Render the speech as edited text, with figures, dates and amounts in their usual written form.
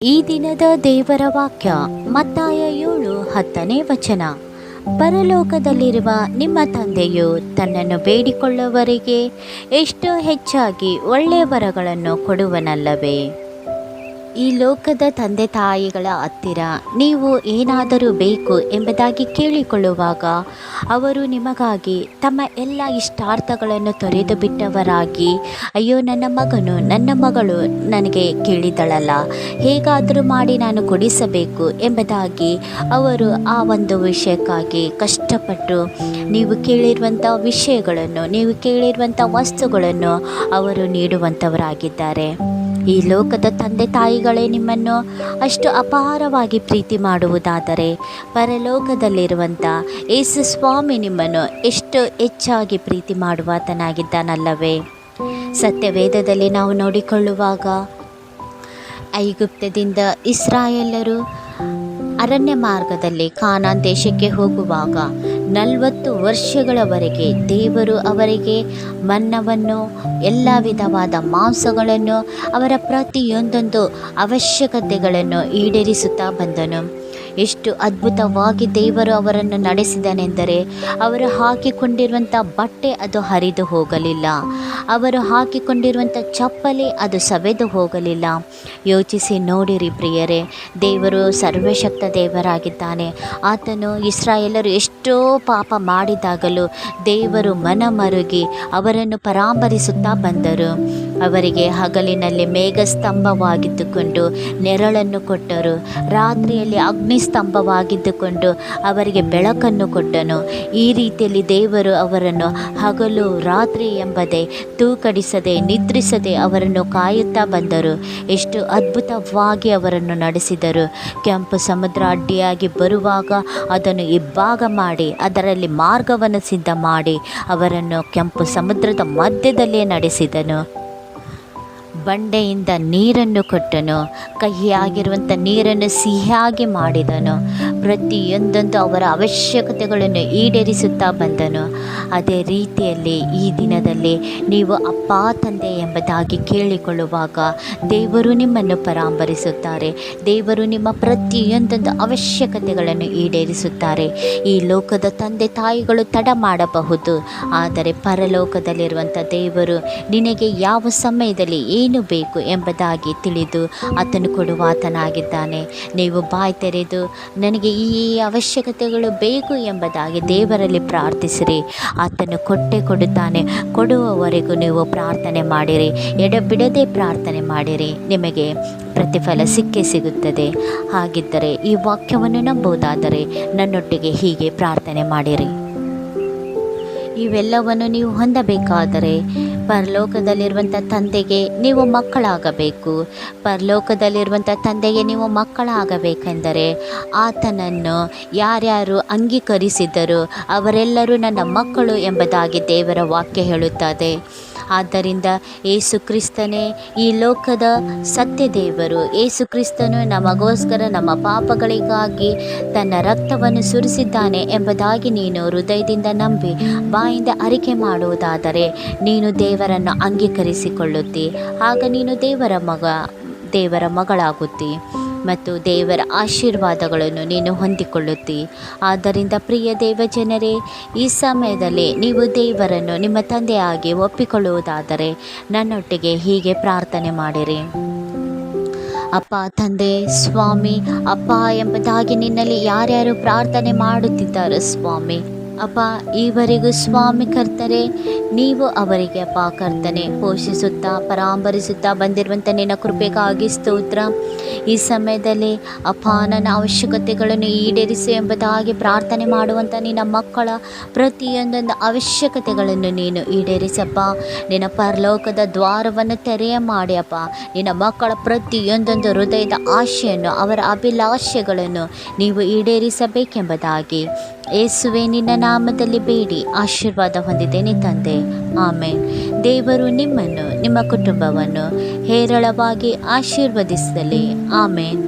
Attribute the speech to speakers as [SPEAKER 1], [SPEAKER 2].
[SPEAKER 1] ಈ ದಿನದ ದೇವರ ವಾಕ್ಯ ಮತ್ತಾಯ 7:10 ವಚನ. ಪರಲೋಕದಲ್ಲಿರುವ ನಿಮ್ಮ ತಂದೆಯು ತನ್ನನ್ನು ಬೇಡಿಕೊಳ್ಳುವವರಿಗೆ ಎಷ್ಟೋ ಹೆಚ್ಚಾಗಿ ಒಳ್ಳೆಯ ವರಗಳನ್ನು ಕೊಡುವನಲ್ಲವೇ. ಈ ಲೋಕದ ತಂದೆ ತಾಯಿಗಳ ಹತ್ತಿರ ನೀವು ಏನಾದರೂ ಬೇಕು ಎಂಬುದಾಗಿ ಕೇಳಿಕೊಳ್ಳುವಾಗ ಅವರು ನಿಮಗಾಗಿ ತಮ್ಮ ಎಲ್ಲ ಇಷ್ಟಾರ್ಥಗಳನ್ನು ತೊರೆದು ಬಿಟ್ಟವರಾಗಿ, ಅಯ್ಯೋ ನನ್ನ ಮಗನು ನನ್ನ ಮಗಳು ನನಗೆ ಕೇಳಿದಳಲ್ಲ, ಹೇಗಾದರೂ ಮಾಡಿ ನಾನು ಕೊಡಿಸಬೇಕು ಎಂಬುದಾಗಿ ಅವರು ಆ ಒಂದು ವಿಷಯಕ್ಕಾಗಿ ಕಷ್ಟಪಟ್ಟು ನೀವು ಕೇಳಿರುವಂಥ ವಿಷಯಗಳನ್ನು, ನೀವು ಕೇಳಿರುವಂಥ ವಸ್ತುಗಳನ್ನು ಅವರು ನೀಡುವಂಥವರಾಗಿದ್ದಾರೆ. ಈ ಲೋಕದ ತಂದೆ ತಾಯಿಗಳೇ ನಿಮ್ಮನ್ನು ಅಷ್ಟು ಅಪಾರವಾಗಿ ಪ್ರೀತಿ ಮಾಡುವುದಾದರೆ ಪರಲೋಕದಲ್ಲಿರುವಂಥ ಯೇಸು ಸ್ವಾಮಿ ನಿಮ್ಮನ್ನು ಎಷ್ಟು ಹೆಚ್ಚಾಗಿ ಪ್ರೀತಿ ಮಾಡುವಾತನಾಗಿದ್ದಾನಲ್ಲವೇ. ಸತ್ಯವೇದದಲ್ಲಿ ನಾವು ನೋಡಿಕೊಳ್ಳುವಾಗ ಐಗುಪ್ತದಿಂದ ಇಸ್ರಾಯೇಲರು ಅರಣ್ಯ ಮಾರ್ಗದಲ್ಲಿ ಕಾನಾನ್ ದೇಶಕ್ಕೆ ಹೋಗುವಾಗ 40 ವರ್ಷಗಳವರೆಗೆ ದೇವರು ಅವರಿಗೆ ಮನ್ನವನ್ನು, ಎಲ್ಲ ವಿಧವಾದ ಮಾಂಸಗಳನ್ನು, ಅವರ ಪ್ರತಿಯೊಂದೊಂದು ಅವಶ್ಯಕತೆಗಳನ್ನು ಈಡೇರಿಸುತ್ತಾ ಬಂದನು. ಎಷ್ಟು ಅದ್ಭುತವಾಗಿ ದೇವರು ಅವರನ್ನು ನಡೆಸಿದನೆಂದರೆ, ಅವರು ಹಾಕಿಕೊಂಡಿರುವಂಥ ಬಟ್ಟೆ ಅದು ಹರಿದು ಹೋಗಲಿಲ್ಲ, ಅವರು ಹಾಕಿಕೊಂಡಿರುವಂಥ ಚಪ್ಪಲಿ ಅದು ಸವೆದು ಹೋಗಲಿಲ್ಲ. ಯೋಚಿಸಿ ನೋಡಿರಿ ಪ್ರಿಯರೇ, ದೇವರು ಸರ್ವಶಕ್ತ ದೇವರಾಗಿದ್ದಾನೆ. ಆತನು ಇಸ್ರಾಯೇಲರು ಎಷ್ಟೋ ಪಾಪ ಮಾಡಿದಾಗಲೂ ದೇವರು ಮನಮರುಗಿ ಅವರನ್ನು ಪರಾಮರಿಸುತ್ತಾ ಬಂದರು. ಅವರಿಗೆ ಹಗಲಿನಲ್ಲಿ ಮೇಘಸ್ತಂಭವಾಗಿದ್ದುಕೊಂಡು ನೆರಳನ್ನು ಕೊಟ್ಟರು, ರಾತ್ರಿಯಲ್ಲಿ ಅಗ್ನಿಸ್ತಂಭವಾಗಿದ್ದುಕೊಂಡು ಅವರಿಗೆ ಬೆಳಕನ್ನು ಕೊಟ್ಟನು. ಈ ರೀತಿಯಲ್ಲಿ ದೇವರು ಅವರನ್ನು ಹಗಲು ರಾತ್ರಿ ಎಂಬುದೇ ತೂಕಡಿಸದೆ ನಿದ್ರಿಸದೆ ಅವರನ್ನು ಕಾಯುತ್ತಾ ಬಂದರು. ಎಷ್ಟು ಅದ್ಭುತವಾಗಿ ಅವರನ್ನು ನಡೆಸಿದರು. ಕೆಂಪು ಸಮುದ್ರ ಅಡ್ಡಿಯಾಗಿ ಬರುವಾಗ ಅದನ್ನು ಇಬ್ಬಾಗ ಮಾಡಿ ಅದರಲ್ಲಿ ಮಾರ್ಗವನ್ನು ಸಿದ್ಧ ಮಾಡಿ ಅವರನ್ನು ಕೆಂಪು ಸಮುದ್ರದ ಮಧ್ಯದಲ್ಲೇ ನಡೆಸಿದನು. ಬಂಡೆಯಿಂದ ನೀರನ್ನು ಕೊಟ್ಟನು, ಕಹಿಯಾಗಿರುವಂಥ ನೀರನ್ನು ಸಿಹಿಯಾಗಿ ಮಾಡಿದನು. ಪ್ರತಿಯೊಂದೊಂದು ಅವರ ಅವಶ್ಯಕತೆಗಳನ್ನು ಈಡೇರಿಸುತ್ತಾ ಬಂದನು. ಅದೇ ರೀತಿಯಲ್ಲಿ ಈ ದಿನದಲ್ಲಿ ನೀವು ಅಪ್ಪ ತಂದೆ ಎಂಬುದಾಗಿ ಕೇಳಿಕೊಳ್ಳುವಾಗ ದೇವರು ನಿಮ್ಮನ್ನು ಪರಾಮರಿಸುತ್ತಾರೆ. ದೇವರು ನಿಮ್ಮ ಪ್ರತಿಯೊಂದೊಂದು ಅವಶ್ಯಕತೆಗಳನ್ನು ಈಡೇರಿಸುತ್ತಾರೆ. ಈ ಲೋಕದ ತಂದೆ ತಾಯಿಗಳು ತಡ ಮಾಡಬಹುದು, ಆದರೆ ಪರಲೋಕದಲ್ಲಿರುವಂಥ ದೇವರು ನಿನಗೆ ಯಾವ ಸಮಯದಲ್ಲಿ ಏನು ಬೇಕು ಎಂಬುದಾಗಿ ತಿಳಿದು ಆತನು ಕೊಡುವಾತನಾಗಿದ್ದಾನೆ. ನೀವು ಬಾಯಿ ತೆರೆದು ನನಗೆ ಈ ಅವಶ್ಯಕತೆಗಳು ಬೇಕು ಎಂಬುದಾಗಿ ದೇವರಲ್ಲಿ ಪ್ರಾರ್ಥಿಸಿರಿ, ಆತನು ಕೊಟ್ಟೇ ಕೊಡುತ್ತಾನೆ. ಕೊಡುವವರೆಗೂ ನೀವು ಪ್ರಾರ್ಥನೆ ಮಾಡಿರಿ, ಎಡೆಬಿಡದೆ ಪ್ರಾರ್ಥನೆ ಮಾಡಿರಿ, ನಿಮಗೆ ಪ್ರತಿಫಲ ಸಿಕ್ಕೇ ಸಿಗುತ್ತದೆ. ಹಾಗಿದ್ದರೆ ಈ ವಾಕ್ಯವನ್ನು ನಂಬುವುದಾದರೆ ನನ್ನೊಟ್ಟಿಗೆ ಹೀಗೆ ಪ್ರಾರ್ಥನೆ ಮಾಡಿರಿ. ಇವೆಲ್ಲವನ್ನು ನೀವು ಹೊಂದಬೇಕಾದರೆ ಪರಲೋಕದಲ್ಲಿರುವಂಥ ತಂದೆಗೆ ನೀವು ಮಕ್ಕಳಾಗಬೇಕು. ಪರಲೋಕದಲ್ಲಿರುವಂಥ ತಂದೆಗೆ ನೀವು ಮಕ್ಕಳಾಗಬೇಕೆಂದರೆ ಆತನನ್ನು ಯಾರ್ಯಾರು ಅಂಗೀಕರಿಸಿದರೂ ಅವರೆಲ್ಲರೂ ನನ್ನ ಮಕ್ಕಳು ಎಂಬುದಾಗಿ ದೇವರ ವಾಕ್ಯ ಹೇಳುತ್ತದೆ. ಆದ್ದರಿಂದ ಯೇಸು ಕ್ರಿಸ್ತನೇ ಈ ಲೋಕದ ಸತ್ಯ ದೇವರು. ಯೇಸು ಕ್ರಿಸ್ತನು ನಮಗೋಸ್ಕರ ನಮ್ಮ ಪಾಪಗಳಿಗಾಗಿ ತನ್ನ ರಕ್ತವನ್ನು ಸುರಿಸಿದ್ದಾನೆ ಎಂಬುದಾಗಿ ನೀನು ಹೃದಯದಿಂದ ನಂಬಿ ಬಾಯಿಂದ ಅರಿಕೆ ಮಾಡುವುದಾದರೆ ನೀನು ದೇವರನ್ನು ಅಂಗೀಕರಿಸಿಕೊಳ್ಳುತ್ತಿ. ಆಗ ನೀನು ದೇವರ ಮಗಳಾಗುತ್ತಿ ಮತ್ತು ದೇವರ ಆಶೀರ್ವಾದಗಳನ್ನು ನೀನು ಹೊಂದಿಕೊಳ್ಳುತ್ತಿ. ಆದ್ದರಿಂದ ಪ್ರಿಯ ದೇವಜನರೇ, ಈ ಸಮಯದಲ್ಲಿ ನೀವು ದೇವರನ್ನು ನಿಮ್ಮ ತಂದೆಯಾಗಿ ಒಪ್ಪಿಕೊಳ್ಳುವುದಾದರೆ ನನ್ನೊಟ್ಟಿಗೆ ಹೀಗೆ ಪ್ರಾರ್ಥನೆ ಮಾಡಿರಿ. ಅಪ್ಪ ತಂದೆ ಸ್ವಾಮಿ, ಅಪ್ಪ ಎಂಬುದಾಗಿ ನಿನ್ನಲ್ಲಿ ಯಾರ್ಯಾರು ಪ್ರಾರ್ಥನೆ ಮಾಡುತ್ತಿದ್ದಾರೋ ಸ್ವಾಮಿ, ಅಪ್ಪ ಈವರೆಗೂ ಸ್ವಾಮಿ ಕರ್ತನೆ ನೀವು ಅವರಿಗೆ ಅಪ್ಪ ಕರ್ತನೆ ಪೋಷಿಸುತ್ತಾ ಪರಾಮರಿಸುತ್ತಾ ಬಂದಿರುವಂಥ ನಿನ್ನ ಕೃಪೆಗಾಗಿ ಸ್ತೋತ್ರ. ಈ ಸಮಯದಲ್ಲಿ ಅಪ್ಪ ನನ್ನ ಅವಶ್ಯಕತೆಗಳನ್ನು ಈಡೇರಿಸು ಎಂಬುದಾಗಿ ಪ್ರಾರ್ಥನೆ ಮಾಡುವಂಥ ನಿನ್ನ ಮಕ್ಕಳ ಪ್ರತಿಯೊಂದೊಂದು ಅವಶ್ಯಕತೆಗಳನ್ನು ನೀನು ಈಡೇರಿಸಪ್ಪ. ನಿನ್ನ ಪರಲೋಕದ ದ್ವಾರವನ್ನು ತೆರೆಯ ಮಾಡಿ ಅಪ್ಪ, ನಿನ್ನ ಮಕ್ಕಳ ಪ್ರತಿಯೊಂದೊಂದು ಹೃದಯದ ಆಶೆಯನ್ನು, ಅವರ ಅಭಿಲಾಷೆಗಳನ್ನು ನೀವು ಈಡೇರಿಸಬೇಕೆಂಬುದಾಗಿ ಯೇಸುವೆ ನಿನ್ನ ನಾಮದಲ್ಲಿ ಬೇಡಿ ಆಶೀರ್ವಾದ ಹೊಂದಿದ್ದೇನೆ ತಂದೆ. ಆಮೇನ್. ದೇವರು ನಿಮ್ಮನ್ನು ನಿಮ್ಮ ಕುಟುಂಬವನ್ನು ಹೇರಳವಾಗಿ ಆಶೀರ್ವದಿಸಲಿ. ಆಮೇನ್.